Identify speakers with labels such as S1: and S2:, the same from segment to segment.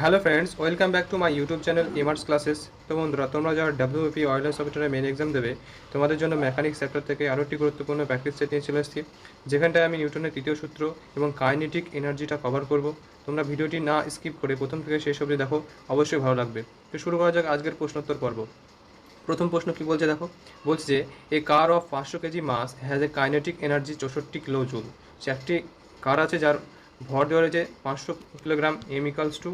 S1: Hello friends, welcome back to my YouTube channel এমার্স classes. তো বন্ধুরা, তোমরা যারা ডাব্লিউপি অয়েল সফটওয়্যারের মেন এক্সাম দেবে, তোমাদের জন্য মেকানিক্স চ্যাপ্টার থেকে আরও একটি গুরুত্বপূর্ণ প্র্যাকটিস সেট নিয়ে চলে এসেছি, যেখানটায় আমি নিউটনের তৃতীয় সূত্র এবং কাইনেটিক এনার্জিটা কভার করব। তোমরা ভিডিওটি না স্কিপ করে প্রথম থেকে শেষ অবধি দেখো, অবশ্যই ভালো লাগবে। তো শুরু করা যাক আজকের প্রশ্নোত্তর পর্ব। প্রথম প্রশ্ন কী বলছে দেখো, বলছে যে a car of 500 KG mass has a kinetic energy 64 kilo joule. সে একটি কার আছে যার ভর দেওয়া রয়েছে 500 kilogram, M equals to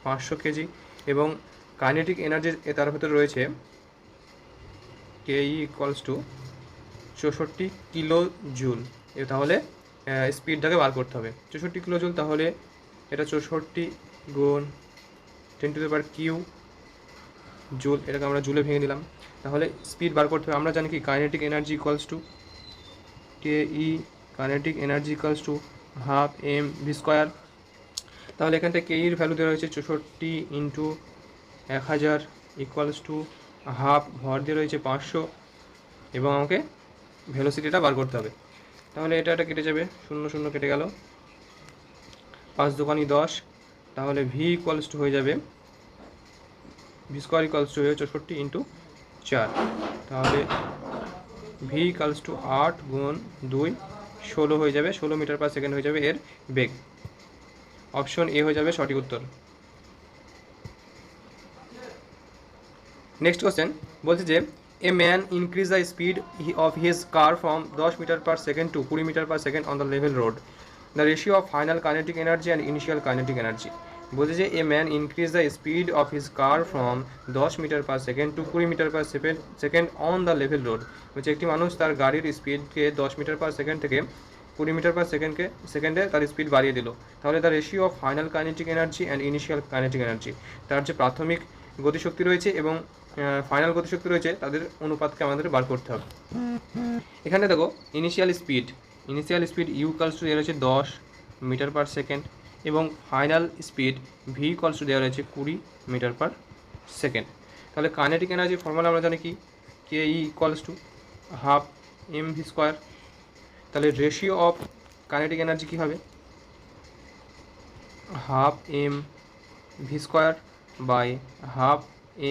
S1: 500 KG, এবং কাইনেটিক এনার্জি তার ভেতরে রয়েছে K equals to 64 kilo joule. তাহলে স্পিডটাকে বার করতে হবে 64 কিলো জুল, তাহলে এটা 64 গুণ 10⁻³ জুল, এটাকে আমরা জুলে ভেঙে দিলাম। তাহলে স্পিড বার করতে হবে। আমরা জানি কি kinetic energy equals to K E, kinetic energy equals to half M V square. তাহলে এখানটা কে ইর ভ্যালু দেওয়া রয়েছে 64 ইন্টু 1000 ইকুয়ালস টু হাফ, ভর দিয়ে রয়েছে 500, এবং আমাকে ভেলোসিটিটা বার করতে হবে। তাহলে এটা কেটে যাবে, 0 0 কেটে গেল, 5 দোকানি 10। তাহলে ভি ইকুয়ালস টু হয়ে যাবে, ভি স্কোয়ার ইকুয়ালস টু হয়ে 64 ইন্টু 4। তাহলে ভি ইকুয়ালস টু 8 গুণ 2 16 হয়ে যাবে, 16 মিটার পার সেকেন্ড হয়ে যাবে এর বেগ। অপশন এ হয়ে যাবে সঠিক উত্তর। নেক্সট কোশ্চেন বলছে যে a man increase the speed of his car from 10 metre per second to 20 metre per second on the level road. The ratio of final kinetic energy and initial kinetic energy. বলছে যে a man increase the speed of his car from 10 metre per second to 20 metre per second on the level road. বলছে একটি মানুষ তার গাড়ির স্পিডকে 10 metre per second থেকে 20 metre পার সেকেন্ডে তার স্পিড বাড়িয়ে দিল। তাহলে the ratio of final kinetic energy and initial kinetic energy, তার যে প্রাথমিক গতিশক্তি রয়েছে এবং ফাইনাল গতিশক্তি রয়েছে, তাদের অনুপাতকে আমাদের বার করতে হবে। এখানে দেখো initial speed U equals to দেওয়া রয়েছে 10 মিটার পার সেকেন্ড, এবং final speed V equals to দেওয়া রয়েছে 20 মিটার পার সেকেন্ড। তাহলে কাইনেটিক এনার্জি ফর্মুলা আমরা জানি কি, K E equals to half M V square. তাহলে রেশিও অফ কাইনেটিক এনার্জি কী হবে, half M V square by half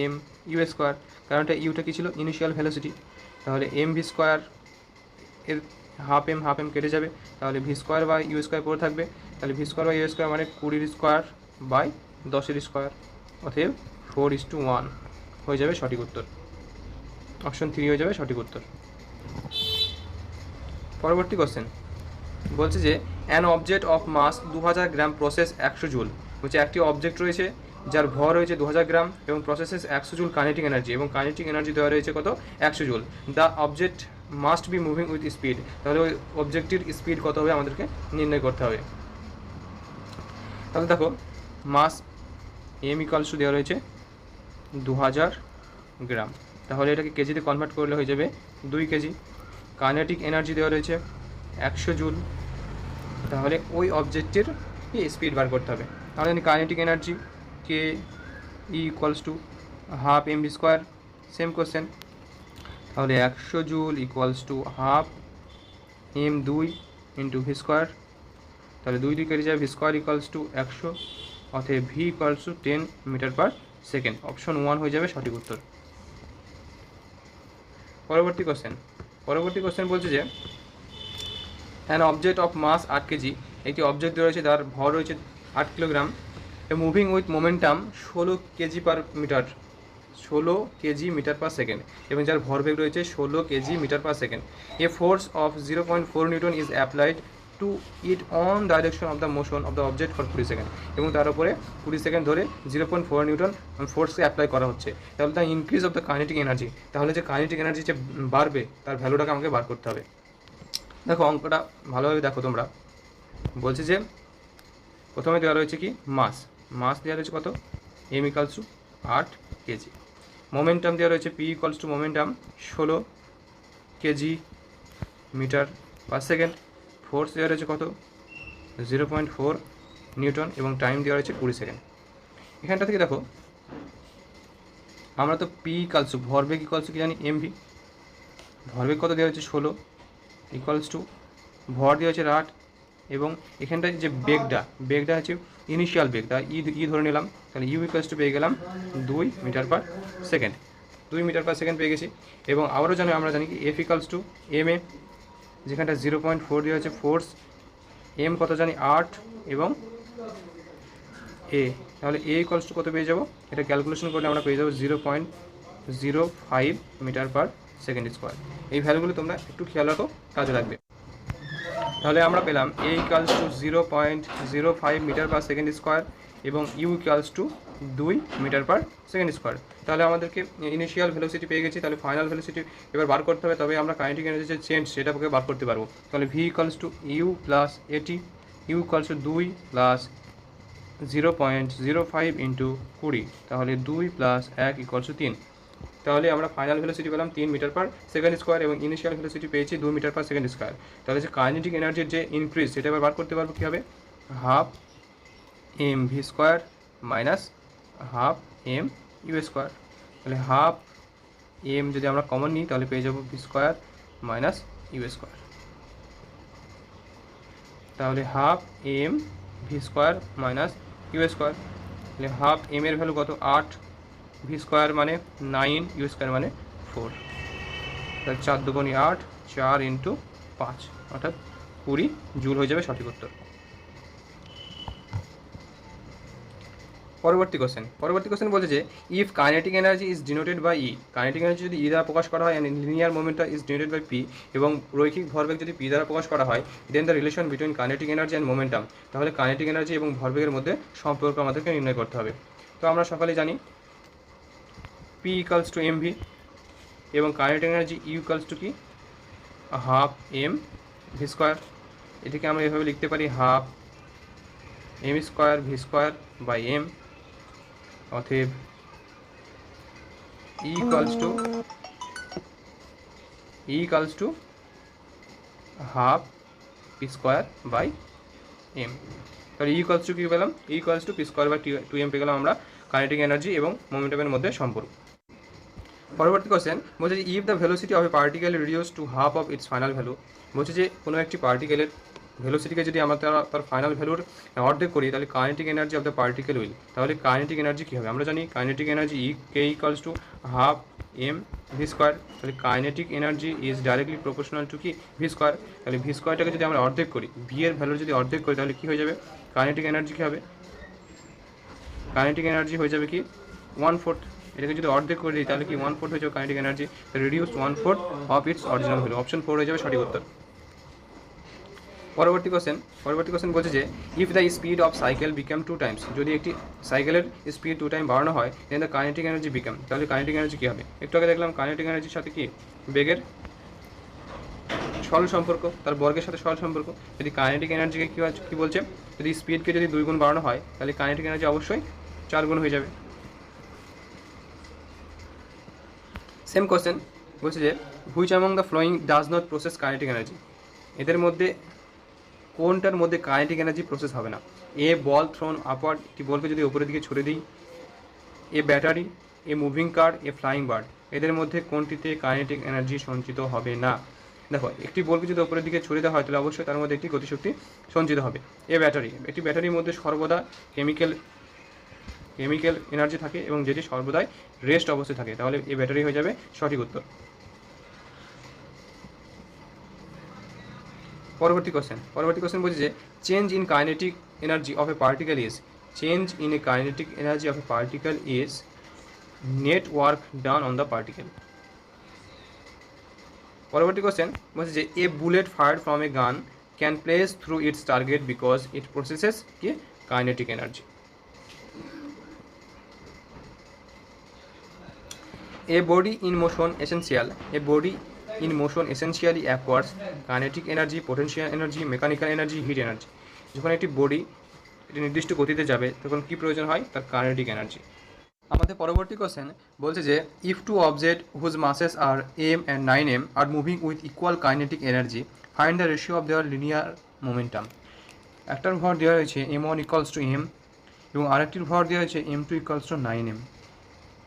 S1: M U square. কারণটা ইউটা কী ছিল, ইনিশিয়াল ভেলোসিটি। তাহলে এম ভি স্কোয়ার এর হাফ এম কেটে যাবে, তাহলে V square by U square পড়ে থাকবে। তাহলে V square by U square মানে 20 স্কোয়ার বাই 10 স্কোয়ার, অতএব 4:1 হয়ে যাবে সঠিক উত্তর। অপশন 3 হয়ে যাবে সঠিক উত্তর। পরবর্তী কোশ্চেন বলছে যে an object of mass 2000 gram possesses 100 joule. বলছে একটি অবজেক্ট রয়েছে যার ভর রয়েছে 2000 গ্রাম এবং প্রসেসেস 100 জুল কাইনেটিক এনার্জি, এবং কাইনেটিক এনার্জি দেওয়া রয়েছে কত, 100 joule. The object must be moving with speed. তাহলে ওই অবজেক্টটির স্পিড কত হবে আমাদেরকে নির্ণয় করতে হবে। তাহলে দেখো মাস এম ইকুয়ালস টু দেওয়া রয়েছে 2000 গ্রাম, তাহলে এটাকে কেজিতে কনভার্ট করলে হয়ে যাবে 2 কেজি। কাইনেটিক এনার্জি দেওয়া রয়েছে 100 জুল, তাহলে ওই অবজেক্টের স্পিড বার করতে হবে। তাহলে জানি kinetic energy K E equals to half M V square. Same question, তাহলে 100 joule equals to half M 2 into V square. তাহলে 2 কেটে যায়, ভি স্কোয়ার ইকুয়ালস টু 100, অতএব V equals to 10 metre per second. Option 1 হয়ে যাবে সঠিক উত্তর। পরবর্তী কোশ্চেন বলছে যে an object of mass 8 KG. একটি অবজেক্ট রয়েছে যার ভর রয়েছে 8 kilogram, moving with momentum 16 KG metre per second, এবং যার ভরবেগ রয়েছে 16 KG metre per second. A force of 0.4 newton is applied to it on direction of the motion of the object for 20 second, এবং তার উপরে 20 সেকেন্ড ধরে 0.4 Newton ফোর্সকে apply করা হচ্ছে। তাহলে the increase of the kinetic energy, তাহলে যে kinetic energy যে বাড়বে তার ভ্যালুটাকে আমাকে বার করতে হবে। দেখো অঙ্কটা ভালোভাবে দেখো তোমরা। বলছে যে প্রথমে দেওয়া রয়েছে কি মাস দেওয়া রয়েছে কত, M equals to 8 KG. Momentum দেওয়া রয়েছে P equals to momentum 16 KG metre per second. Force দেওয়া রয়েছে কত, 0.4 নিউটন, এবং টাইম দেওয়া রয়েছে 20 সেকেন্ড। এখানটা থেকে দেখো আমরা তো পি ইকালস টু ভরবেগ ইকালস টু কি জানি, এমভি। ভরবেগ কত দেওয়া হচ্ছে 16 ইকুয়ালস টু ভর দেওয়া হচ্ছে 8, এবং এখানটায় যে বেগটা হচ্ছে ইনিশিয়াল বেগ, তাই ই ধরে নিলাম, তাহলে ইউ ইকুয়ালস টু পেয়ে গেলাম 2 metre per second, 2 metre per second পেয়ে গেছি। এবং আবারও আমরা জানি কি F equals to M A, যেখানটা 0.4 দেওয়া হচ্ছে ফোর্স, এম কত জানি 8 এবং এ, তাহলে এ ইকুয়ালস টু কত পেয়ে যাবো, এটা ক্যালকুলেশন করলে আমরা পেয়ে যাবো 0.05 মিটার পার সেকেন্ড স্কোয়ার। এই ভ্যালুগুলো তোমরা একটু খেয়াল রাখো, কাজে লাগবে। তাহলে আমরা পেলাম A equals to 0.05 metre per second square এবং U equals to 2 metre per second square. তাহলে আমাদেরকে ইনিশিয়াল ভেলোসিটি পেয়ে গেছি, তাহলে ফাইনাল ভেলোসিটি এবার বার করতে হবে, তবে আমরা কাইনেটিক এনার্জি যে চেঞ্জ সেটাকে বার করতে পারবো। তাহলে V equals to U plus at, U equals to 2 plus 0.05 into 20, তাহলে 2 প্লাস 1 ইকুয়ালস টু 3। তাহলে আমরা ফাইনাল ভেলোসিটি পেলাম 3 মিটার পার সেকেন্ড স্কোয়ার এবং ইনিশিয়াল ভেলোসিটি পেয়েছি 2 মিটার পার সেকেন্ড স্কোয়ার। তাহলে যে কাইনেটিক এনার্জির যে ইনক্রিজ সেটা এবার বার করতে পারবো কী হবে, half M V square minus half M U square. তাহলে হাফ এম যদি আমরা কমন নিই তাহলে পেয়ে যাবো V square minus U square. তাহলে half M V square minus U square, তাহলে হাফ এম এর ভ্যালু কত 8, ভি স্কোয়ার মানে 9, ইউ স্কোয়ার মানে 4, তাহলে 4 দুগুণে 8, 4 ইন্টু 5 অর্থাৎ 20 জুল হয়ে যাবে সঠিক উত্তর। পরবর্তী কোশ্চেন বলছে যে if kinetic energy is denoted by E, kinetic energy যদি ই দ্বারা প্রকাশ করা হয়, and linear momentum is denoted by P, এবং রৈখিক ভরবেগ যদি পি দ্বারা প্রকাশ করা হয়, then the relation between kinetic energy and momentum, তাহলে কাইনেটিক এনার্জি এবং ভরবেগের মধ্যে সম্পর্ক আমাদেরকে নির্ণয় করতে হবে। তো আমরা সকালে জানি P equals to M V এবং kinetic energy U equals to কি হাফ এম ভি স্কোয়ার। এটিকে আমরা এভাবে লিখতে পারি half M square V square by M, অতএব E equals to half p square by m। তাহলে E equals to কি পেলাম, E equals to p square by 2m পেয়ে গেলাম আমরা কাইনেটিক এনার্জি এবং মোমেন্টামের মধ্যে সম্পর্ক। পরবর্তী কোশ্চেন বলছে যে if the velocity of a particle reduce to half of its final value, বলছে যে কোনো একটি পার্টিকেলের ভেলোসিটিকে যদি আমরা তার ফাইনাল ভ্যালুর অর্ধেক করি, তাহলে kinetic energy of the particle will, তাহলে কাইনেটিক এনার্জি কী হবে, আমরা জানি kinetic energy E K equals to half M V square, তাহলে kinetic energy is directly proportional to কি ভি স্কোয়ার। তাহলে ভি স্কোয়ারটাকে যদি আমরা অর্ধেক করি, ভি এর ভ্যালু যদি অর্ধেক করি, তাহলে কী হয়ে যাবে, কাইনেটিক এনার্জি কী হবে, কাইনেটিক এনার্জি হয়ে যাবে কি 1/4। এটাকে যদি অর্ধেক করে দিই তাহলে কি 1/4 হয়ে যাবে kinetic energy, reduced 1/4 of its original value, option 4 হয়ে যাবে সঠিক উত্তর। পরবর্তী কোশ্চেন বলছে যে if the speed of cycle become 2 Times, যদি একটি সাইকেলের স্পিড 2 টাইম বাড়ানো হয়, then the kinetic energy become, তাহলে কাইনেটিক এনার্জি কী হবে। একটু আগে দেখলাম কাইনেটিক এনার্জির সাথে কি বেগের সরল সম্পর্ক, তার বর্গের সাথে সরল সম্পর্ক। যদি কাইনেটিক এনার্জিকে কী বলছে, যদি স্পিডকে যদি 2 গুণ বাড়ানো হয়, তাহলে কাইনেটিক এনার্জি অবশ্যই 4 গুণ হয়ে যাবে। সেম কোশ্চেন বলছে যে which among the following does not process kinetic energy, এদের মধ্যে কোনটার মধ্যে কাইনেটিক এনার্জি প্রসেস হবে না। এ বল থ্রোন আপওয়ার্ড, একটি বলকে যদি উপরের দিকে ছুড়ে দিই, a battery, a moving car, a flying bird, এদের মধ্যে কোনটিতে কাইনেটিক এনার্জি সঞ্চিত হবে না। দেখো একটি বলকে যদি উপরের দিকে ছুড়ে দেওয়া হয় তাহলে অবশ্যই তার মধ্যে একটি গতিশক্তি সঞ্চিত হবে। এ ব্যাটারি, একটি ব্যাটারির মধ্যে সর্বদা কেমিক্যাল এনার্জি থাকে এবং যেটি সর্বদাই রেস্ট অবস্থায় থাকে, তাহলে এই ব্যাটারি হয়ে যাবে সঠিক উত্তর। পরবর্তী কোশ্চেন বলছে যে change in kinetic energy of a particle is, change in a kinetic energy of a particle is net work done on the particle. পরবর্তী কোশ্চেন বলছে যে a bullet fired from a gun can place through its target because it processes কি kinetic energy. A body in motion essentially acquires kinetic energy, potential energy, mechanical energy, heat energy। যখন একটি body এটি নির্দিষ্ট গতিতে যাবে তখন কি প্রয়োজন হয়, তার কাইনেটিক এনার্জি। আমাদের পরবর্তী কোশ্চেন বলছে যে if two object whose masses are m and 9m are moving with equal kinetic energy, find the ratio of their linear momentum. একটার ভর দেওয়া হয়েছে m1 ইকুয়ালস টু m এবং আরেকটির ভর দেওয়া হয়েছে m2 ইকুয়ালস টু 9m,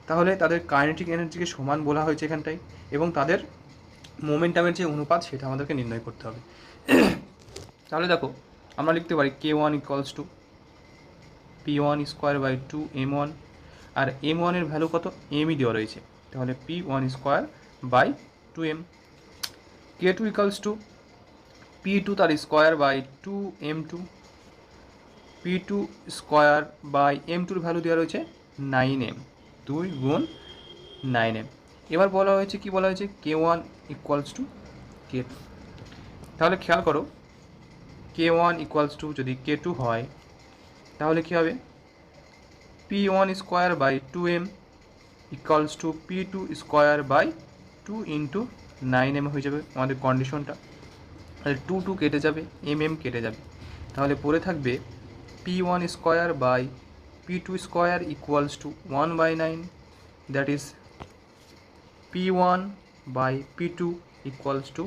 S1: তাহলে তাদের কাইনেটিক এনার্জিকে সমান বলা হয়েছে এখানটায় এবং তাদের মোমেন্টামের যে অনুপাত সেটা আমাদেরকে নির্ণয় করতে হবে। তাহলে দেখো আমরা লিখতে পারি k1 equals to p1 square by 2 m1, আর m1 এর ভ্যালু কত, mই দেওয়া রয়েছে, তাহলে p1 square by 2m। k2 equals two p2 তার square by 2m2, p2 square by m2 এর ভ্যালু দেওয়া রয়েছে 9m, 2 গুণ 9m। এবার বলা হয়েছে কি বলা হয়েছে, k1 ইকুয়ালস টু k2। তাহলে খেয়াল করো, k1 ইকুয়ালস টু যদি k2 হয় তাহলে কী হবে, p1 square by 2m equals to p2 square by 2 into 9m হয়ে যাবে আমাদের কন্ডিশনটা। তাহলে 2 কেটে যাবে, কেটে যাবে, তাহলে পড়ে থাকবে p1 square by p2 square equals to 1/9, that is p1 by p2 equals to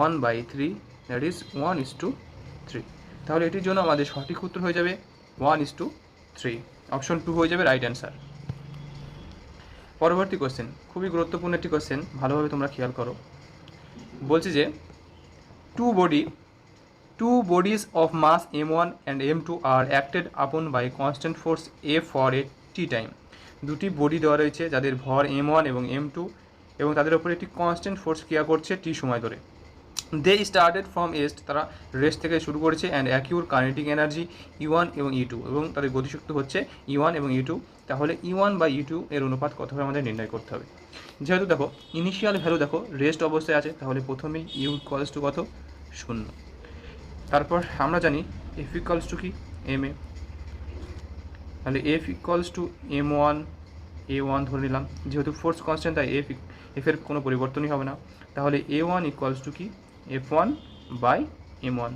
S1: 1/3, that is 1:3। তাহলে এটির জন্য আমাদের সঠিক উত্তর হয়ে যাবে 1:3, অপশন 2 হয়ে যাবে রাইট অ্যান্সার। পরবর্তী কোশ্চেন, খুবই গুরুত্বপূর্ণ একটি কোশ্চেন, ভালোভাবে তোমরা খেয়াল করো। বলছে যে two bodies of mass m1 and m2 are acted upon by constant force F for a t time। দুটি বডি দেওয়া রয়েছে যাদের ভর m1 এবং m2 এবং তাদের উপরে একটি কনস্ট্যান্ট ফোর্স ক্রিয়া করছে t সময় ধরে। দে স্টার্টেড ফ্রম রেস্ট, তারা রেস্ট থেকে শুরু করেছে, অ্যান্ড অ্যাকিউর কাইনেটিক এনার্জি E1 এবং E2, এবং তাদের গতিশক্তি হচ্ছে E1 এবং E2। তাহলে E1 বা E2 এর অনুপাত কত হবে আমাদের নির্ণয় করতে হবে। যেহেতু দেখো ইনিশিয়াল ভ্যালু দেখো রেস্ট অবস্থায় আছে, তাহলে প্রথমেই ইউ ইকুয়ালস টু কত, 0। তারপর আমরা জানি এফ ইকুয়ালস টু কি, এম এ, তাহলে F equals to m1 a1 ধরে নিলাম, যেহেতু ফোর্স কনস্ট্যান্ট তাই এফের কোনো পরিবর্তনই হবে না। তাহলে a1 ইকুয়ালস টু কি, f1 বাই m1।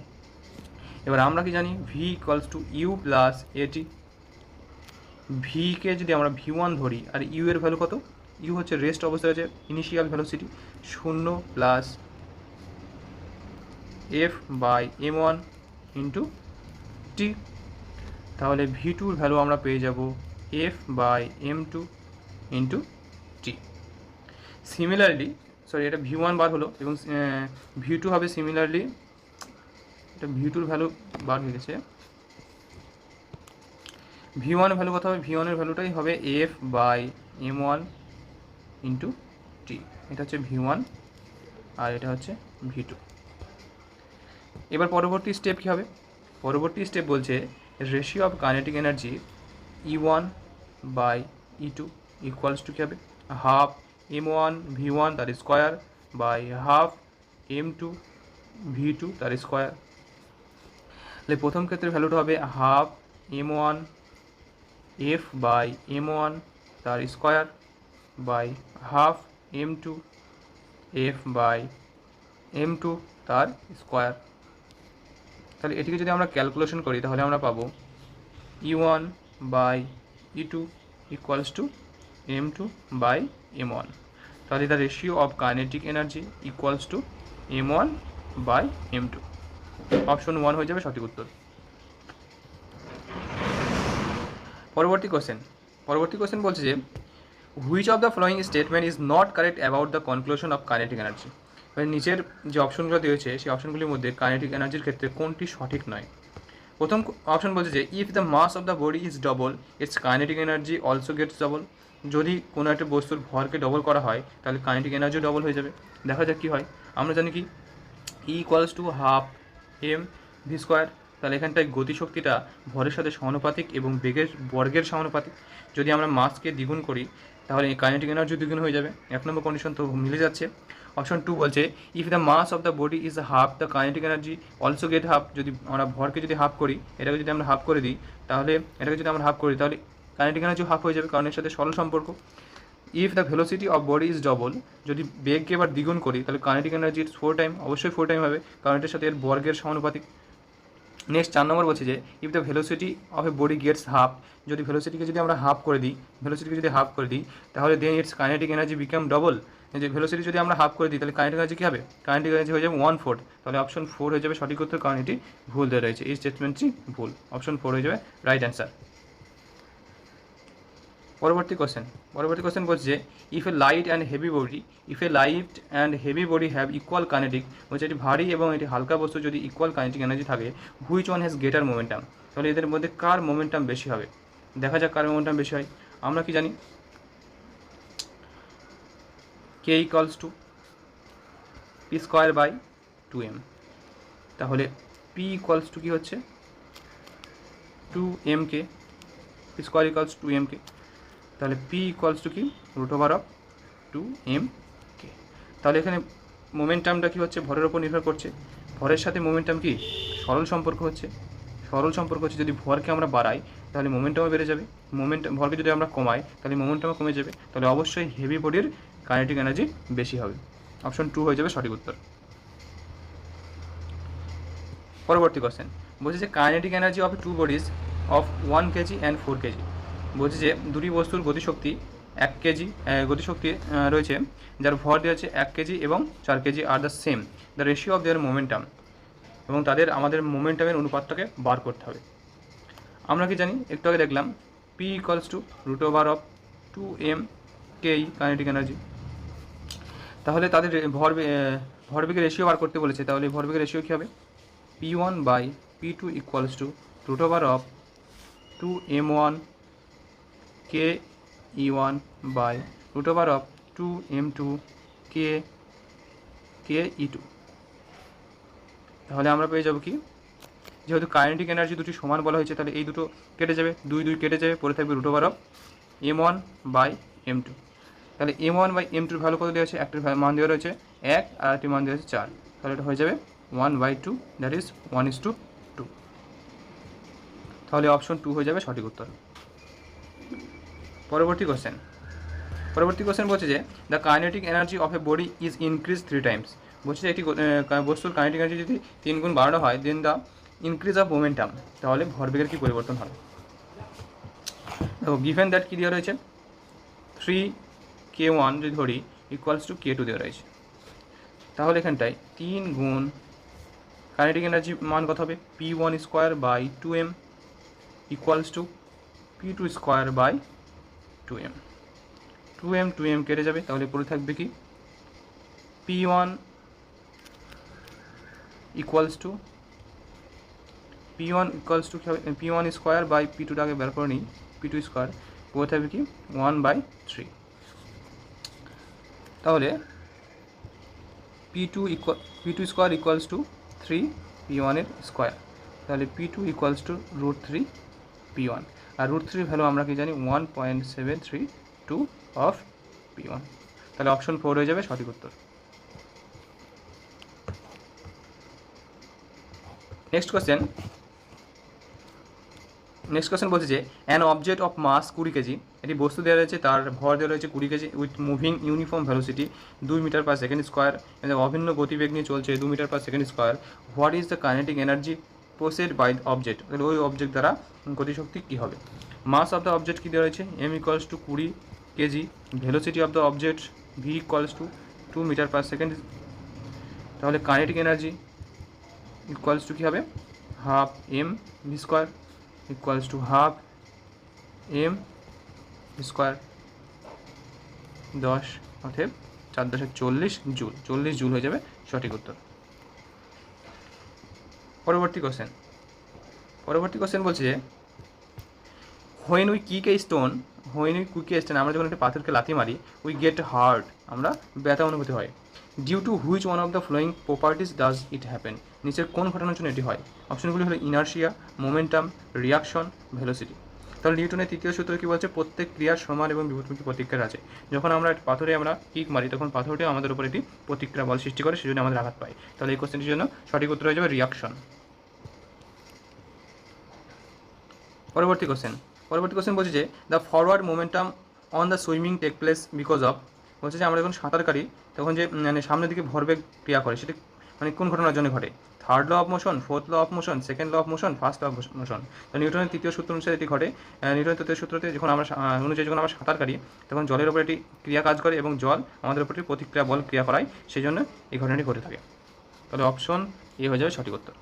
S1: এবার আমরা কি জানি, v equals to U plus at. ভিকে যদি আমরা v1 ধরি আর ইউ এর ভ্যালু কত, ইউ হচ্ছে রেস্ট অবস্থায় আছে, initial velocity 0 plus F by m1 into T. তাহলে v2 ভ্যালু আমরা পেয়ে যাব f by m2 into T. Similarly এটা v1 বার হলো এবং v2 হবে সিমিলারলি, এটা v2 ভ্যালু বার হয়ে গেছে, v1 ভ্যালু কত হবে, v1 এর ভ্যালুটাই হবে f বাই m1 ইন্টু টি। এটা হচ্ছে v1 আর এটা হচ্ছে v2। এবার পরবর্তী স্টেপ কী হবে, পরবর্তী স্টেপ বলছে ratio of kinetic energy E1 by E2 equals to কী হবে, হাফ m1 v1 তার square by half m2 v2 তার স্কোয়ার। তাহলে প্রথম ক্ষেত্রে ভ্যালুটা হবে half m1 f by m1 তার square by half m2 f by m2 তার স্কোয়ার। তাহলে এটিকে যদি আমরা ক্যালকুলেশন করি তাহলে আমরা পাবো E1 by E2 equals two m2 by m1। তাহলে the ratio of kinetic energy equals to m1 by m2, option 1 হয়ে যাবে সঠিক উত্তর। পরবর্তী কোশ্চেন বলছে যে which of the following statement is not correct about the conclusion of kinetic energy. নিচের যে অপশনগুলো দিয়েছে সেই অপশনগুলির মধ্যে কাইনেটিক এনার্জির ক্ষেত্রে কোনটি সঠিক নয়। প্রথম অপশন বলছে যে if the mass of the body is double its kinetic energy also gets double. যদি কোনো একটা বস্তুর ভরকে ডবল করা হয় তাহলে কাইনেটিক এনার্জিও ডবল হয়ে যাবে। দেখা যাক কী হয়, আমরা জানি কি E equals to half M V square. তাহলে এখানটায় গতিশক্তিটা ভরের সাথে সমানুপাতিক এবং বেগের বর্গের সমানুপাতিক। যদি আমরা মাসকে দ্বিগুণ করি তাহলে কাইনেটিক এনার্জি দ্বিগুণ হয়ে যাবে। 1 নম্বর কন্ডিশন তো মিলে যাচ্ছে। অপশন 2 বলছে if the mass of the body is half the kinetic energy also get half. যদি আমরা ভরকে যদি হাফ করি, এটাকে যদি আমরা হাফ করে দিই তাহলে কাইনেটিক এনার্জি হাফ হয়ে যাবে, কারণ এর সাথে সরল সম্পর্ক। If the velocity of body is double, যদি বেগকে এবার দ্বিগুণ করি তাহলে কাইনেটিক এনার্জি 4 টাইম, অবশ্যই 4 টাইম হবে, কারণ এটার সাথে এর বর্গের সমানুপাতিক। নেক্সট 4 নম্বর বলছে যে if the velocity of a body gets half, যদি ভেলোসিটিকে যদি আমরা হাফ করে দিই তাহলে then its kinetic energy become double. যে ভেলোসিটি যদি আমরা হাফ করে দিই তাহলে কাইনেটিক এনার্জি কী হবে, কাইনেটিক এনার্জি হয়ে যাবে 1/4। তাহলে অপশন 4 হয়ে যাবে সঠিক উত্তর, কারণ এটি ভুল দেওয়া রয়েছে, এই স্টেটমেন্টটি ভুল, অপশন 4 হয়ে যাবে রাইট অ্যান্সার।
S2: পরবর্তী কোশ্চেন বলছে যে if A light and heavy body have equal kinetic, বলছে এটি ভারী এবং এটি হালকা বস্তু যদি ইকুয়াল কাইনেটিক এনার্জি থাকে, which one has greater momentum, তাহলে এদের মধ্যে কার মোমেন্টাম বেশি হবে। দেখা যাক কার মোমেন্টাম বেশি হয়। আমরা কি জানি, K equals to P square by 2m। তাহলে পি ইকুয়ালস টু কী হচ্ছে 2mk, P square equals 2mk। তাহলে পি ইকুয়ালস টু কি √2mk। তাহলে এখানে মোমেন্টামটা কী হচ্ছে, ভরের ওপর নির্ভর করছে। ভরের সাথে মোমেন্টাম কি সরল সম্পর্ক হচ্ছে। যদি ভরকে আমরা বাড়াই তাহলে মোমেন্টামও বেড়ে যাবে, ভরকে যদি আমরা কমাই তাহলে মোমেন্টামও কমে যাবে। তাহলে অবশ্যই হেভি বডির কাইনেটিক এনার্জি বেশি হবে। অপশন 2 হয়ে যাবে সঠিক উত্তর। পরবর্তী কোশ্চেন বলছে যে kinetic energy of 2 bodies of 1 KG and 4 KG. বলছে যে দুটি বস্তুর গতিশক্তি 1 কেজি গতিশক্তি রয়েছে, যার ভর দেওয়া আছে 1 কেজি এবং 4 KG are the same the ratio of there momentum, এবং আমাদের মোমেন্টামের অনুপাতটাকে বার করতে হবে। আমরা কি জানি, একটু আগে দেখলাম P equals to √2mke kinetic energy. তাহলে তাদের ভরবেগের রেশিও বার করতে বলেছে, তাহলে ভরবেগের রেশিও কী হবে, P1 by P2 equals two √2m1 ke1 by √2m2 ke2। তাহলে আমরা পেয়ে যাব কি, যেহেতু কাইনেটিক এনার্জি দুটি সমান বলা হয়েছে, তাহলে এই দুটো কেটে যাবে, 2 কেটে যাবে, পরে থাকবে √m1 বাই m2। তাহলে m1 বাই m2 ভ্যালু কত দেওয়া আছে, একটার মান দেওয়া রয়েছে 1 আর একটি মান দেওয়া আছে 4, তাহলে এটা হয়ে যাবে 1/2, দ্যাট ইজ 1:2। তাহলে অপশন 2 হয়ে যাবে সঠিক উত্তর। পরবর্তী কোশ্চেন বলছে যে the kinetic energy of a body is increase 3 Times. বলছে যে একটি বস্তুর কাইনেটিক এনার্জি যদি 3 গুণ বাড়ানো হয়, then the increase of momentum, তাহলে ভরবেগের কী পরিবর্তন হবে। দেখো গিভেন দ্যাট কী দেওয়া রয়েছে, 3k1 যদি ধরি ইকুয়ালস টু k2 দেওয়া রয়েছে। তাহলে এখানটায় 3 গুণ কাইনেটিক এনার্জি মান কত হবে, P1 square by 2m equals to P2 square by 2m। 2m কেটে যাবে, তাহলে পরে থাকবে কি P1 ইকুয়ালস টু কী হবে, P1 স্কোয়ার বাই P2টাকে বের করে নিই, P2 স্কোয়ার, পরে থাকবে কি 1/3। তাহলে P2 square equals two 3 P1 এর স্কোয়ার, তাহলে P2 ইকুয়ালস টু √3 P1, আর √3 ভ্যালু আমরা কি জানি 1.732 অফ P1। তাহলে অপশন 4 হয়ে যাবে সঠিক উত্তর। নেক্সট কোশ্চেন বলছে যে an object of mass 20 kg, এটি বস্তু দেওয়া রয়েছে, তার ভর দেওয়া রয়েছে 20 kg, with moving uniform velocity 2 metre per second square, অভিন্ন গতিবেগ নিয়ে চলছে 2 metre per second square. What is the kinetic energy possessed by object, তাহলে ওই অবজেক্ট দ্বারা গতিশক্তি কী হবে। মাস অফ দ্য অবজেক্ট কী দেওয়া রয়েছে, m equals to 20 kg, velocity of the object v equals to 2 metre per second. তাহলে কাইনেটিক এনার্জি ইকুয়ালস টু কী হবে, half m v square equals to half m square 10, অর্থাৎ 4×10 joule, 40 joule হয়ে যাবে সঠিক উত্তর। পরবর্তী কোশ্চেন বলছে যে when we kick A stone, আমরা যখন একটা পাথরকে লাথি মারি, উই গেট হার্ট, আমরা ব্যথা অনুভূতি হয়। Due to which one of the following properties does it happen, নিচের কোন ঘটনার জন্য এটি হয়। অপশনগুলি হলো ইনার্শিয়া, মোমেন্টাম, রিয়াকশন, ভেলোসিটি। তাহলে নিউটনের তৃতীয় সূত্র কী বলছে, প্রত্যেক ক্রিয়ার সমান এবং বিপরীতমুখী প্রতিক্রিয়া আছে। যখন আমরা পাথরে আমরা কিক মারি, তখন পাথরটি আমাদের উপর একটি প্রতিক্রিয়া বল সৃষ্টি করে, সেজন্য আমাদের আঘাত পায়। তাহলে এই কোশ্চেনটির জন্য সঠিক উত্তর হয়ে যাবে রিয়াকশন। পরবর্তী কোশ্চেন বলছে যে the forward momentum on the swimming take place because of, বলছে যে আমরা যখন সাঁতার কাটি তখন যে সামনের দিকে ভরবেগ ক্রিয়া করে, সেটা কোন ঘটনার জন্য ঘটে। Third law of motion, fourth law of motion, second law of motion, first law of motion. তো নিউটনের তৃতীয় সূত্র অনুসারে এটি ঘটে। নিউটনের তৃতীয় সূত্রতে যখন আমরা সাঁতার কাটি, তখন জলের উপর একটি ক্রিয়া কাজ করে এবং জল আমাদের উপর প্রতিক্রিয়া বল ক্রিয়া করায়, সেই জন্য এই ঘটনাটি ঘটে থাকে। তাহলে অপশন এ হয়ে যাবে সঠিক উত্তর।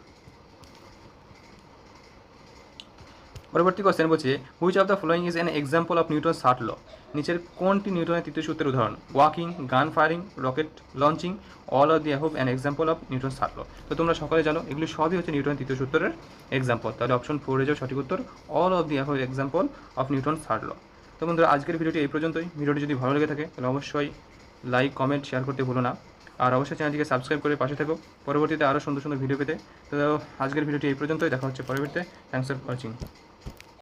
S2: পরবর্তী কোশ্চেন বলছে which of the following is an example of Newton third law. নিচের কোনটি নিউটনের তৃতীয় সূত্রের উদাহরণ? Walking, gun firing, rocket launching, all of the above an example of Newton third law. তো তোমরা সকলে জানো এগুলো সবই হচ্ছে নিউটনের তৃতীয় সূত্রের এক্সাম্পল। তাহলে অপশন 4 যাও সঠিক উত্তর, all of the above example of Newton third law. তো বন্ধুরা আজকের ভিডিওটি এই পর্যন্তই। ভিডিওটি যদি ভালো লেগে থাকে তাহলে অবশ্যই লাইক, কমেন্ট, শেয়ার করতে ভুলো না। আর অবশ্যই চ্যানেলটিকে সাবস্ক্রাইব করে পাশে থেকো পরবর্তীতে আরও সুন্দর সুন্দর ভিডিও পেতে। তো আজকের ভিডিওটি এই পর্যন্তই, দেখা হচ্ছে পরবর্তীতে। Thanks for watching.